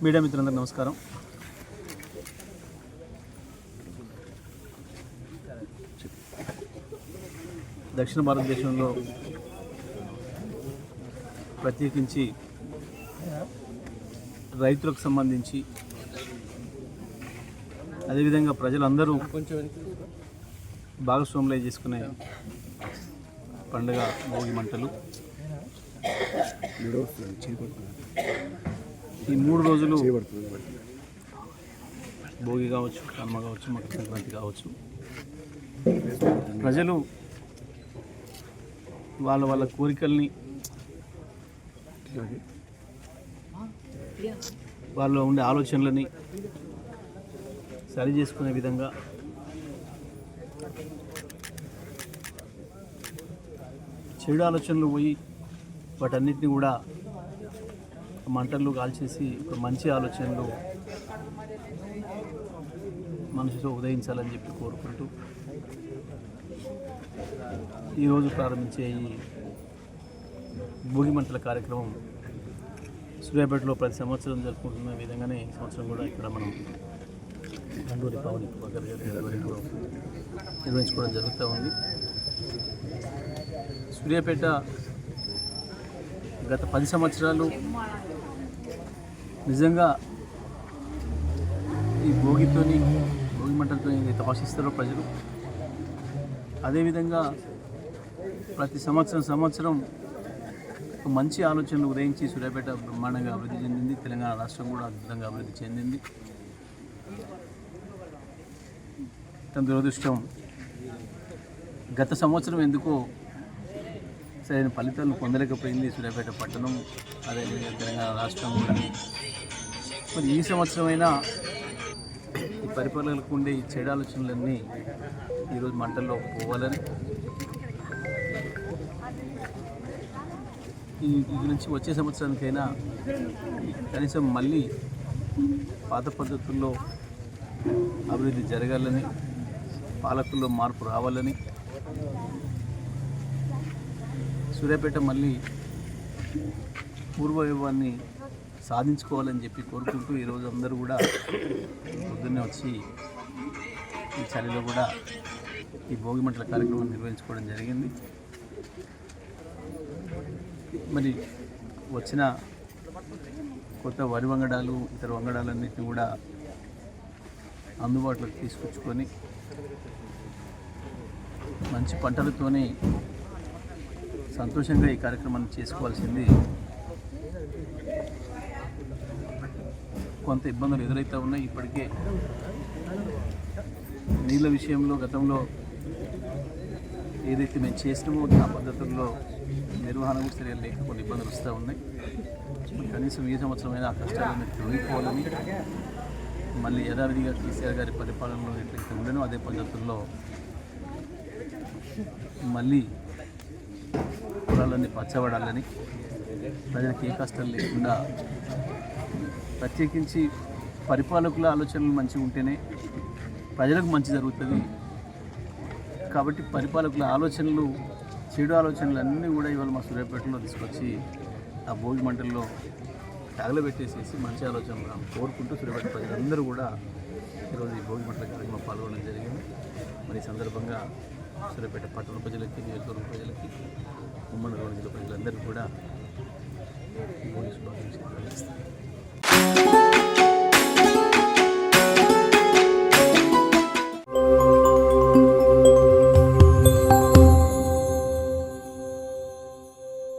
Media మిత్రులందరూ నమస్కారం. దక్షిణ భారతదేశంలో ప్రత్యేకించి రైతులకు సంబంధించి అదేవిధంగా ప్రజలందరూ భాగస్వాములై చేసుకునే పండుగ భోగి మంటలు. ఈ 3 రోజులు భోగి కావచ్చు, కనుమ కావచ్చు, మకర సంక్రాంతి కావచ్చు, ప్రజలు వాళ్ళ కోరికల్ని వాళ్ళలో ఉండే ఆలోచనలని సరి చేసుకునే విధంగా చెడు ఆలోచనలు పోయి వాటన్నిటిని కూడా మంటల్లో కాల్చేసి ఒక మంచి ఆలోచనలు మనసుతో ఉదయించాలని చెప్పి కోరుకుంటూ ఈరోజు ప్రారంభించే ఈ భోగి మంటల కార్యక్రమం సూర్యాపేటలో ప్రతి సంవత్సరం జరుపుకుంటున్న విధంగానే ఈ సంవత్సరం కూడా ఇక్కడ మనం నండూరి పవన్ నిర్వహించుకోవడం జరుగుతూ ఉంది. సూర్యాపేట గత 10 సంవత్సరాలు నిజంగా ఈ భోగి మంటలతో ఏదైతే ఆశిస్తారో ప్రజలు, అదేవిధంగా ప్రతి సంవత్సరం ఒక మంచి ఆలోచనలు ఉదయించి సూర్యాపేట బ్రహ్మాండంగా అభివృద్ధి చెందింది. తెలంగాణ రాష్ట్రం కూడా అద్భుతంగా అభివృద్ధి చెందింది. తన దురదృష్టం గత సంవత్సరం ఎందుకో సరైన ఫలితాలను పొందలేకపోయింది సూర్యాపేట పట్టణం, అదేవిధంగా తెలంగాణ రాష్ట్రం కూడా. మరి ఈ సంవత్సరమైనా ఈ పరిపాలనలకు ఉండే ఈ చెడు ఆలోచనలన్నీ ఈరోజు మంటల్లో పోవాలని, ఇది నుంచి వచ్చే సంవత్సరానికైనా కనీసం మళ్ళీ పాత పద్ధతుల్లో అభివృద్ధి జరగాలని, పాలకుల్లో మార్పు రావాలని, సూర్యాపేట మళ్ళీ పూర్వవైభవాన్ని సాధించుకోవాలని చెప్పి కోరుకుంటూ ఈరోజు అందరూ కూడా పొద్దున్నే వచ్చి ఈ చలిలో కూడా ఈ భోగి మంటల కార్యక్రమం నిర్వహించుకోవడం జరిగింది. మరి వచ్చిన కొత్త వరి వంగడాలు, ఇతర వంగడాలన్నింటినీ కూడా అందుబాటులోకి తీసుకొచ్చుకొని మంచి పంటలతోనే సంతోషంగా ఈ కార్యక్రమాన్ని చేసుకోవాల్సింది. కొంత ఇబ్బందులు ఎదురవుతూ ఉన్నాయి. ఇప్పటికే నీళ్ళ విషయంలో గతంలో ఏదైతే మేము చేసినామో ఆ పద్ధతుల్లో నిర్వహణ కూడా సరిగా లేక కొన్ని ఇబ్బందులు వస్తూ ఉన్నాయి. కనీసం ఈ సంవత్సరమైనా ఆ కష్టాలను తొలగిపోవాలని, మళ్ళీ యథావిధిగా కేసీఆర్ గారి పరిపాలనలో ఎట్లయితే ఉండేనో అదే పద్ధతుల్లో మళ్ళీ పొలాలన్నీ పచ్చబడాలని, ప్రజలకు ఏ కష్టాలు లేకుండా, ప్రత్యేకించి పరిపాలకుల ఆలోచనలు మంచిగా ఉంటేనే ప్రజలకు మంచి జరుగుతుంది. కాబట్టి పరిపాలకుల ఆలోచనలు, చెడు ఆలోచనలు అన్నీ కూడా ఇవాళ మా సూర్యాపేటలో తీసుకొచ్చి ఆ భోగి మంటల్లో తగలబెట్టేసేసి మంచి ఆలోచనలు కోరుకుంటూ సూర్యాపేట ప్రజలందరూ కూడా ఈరోజు ఈ భోగి మంటల కార్యక్రమంలో పాల్గొనడం జరిగింది. మరి ఈ సందర్భంగా సూర్యాపేట పట్టణ ప్రజలకి, నియోజకవర్గ ప్రజలకి, ఉమ్మడి జిల్లా ప్రజలందరూ కూడా భోగి శుభాకాంక్షలు.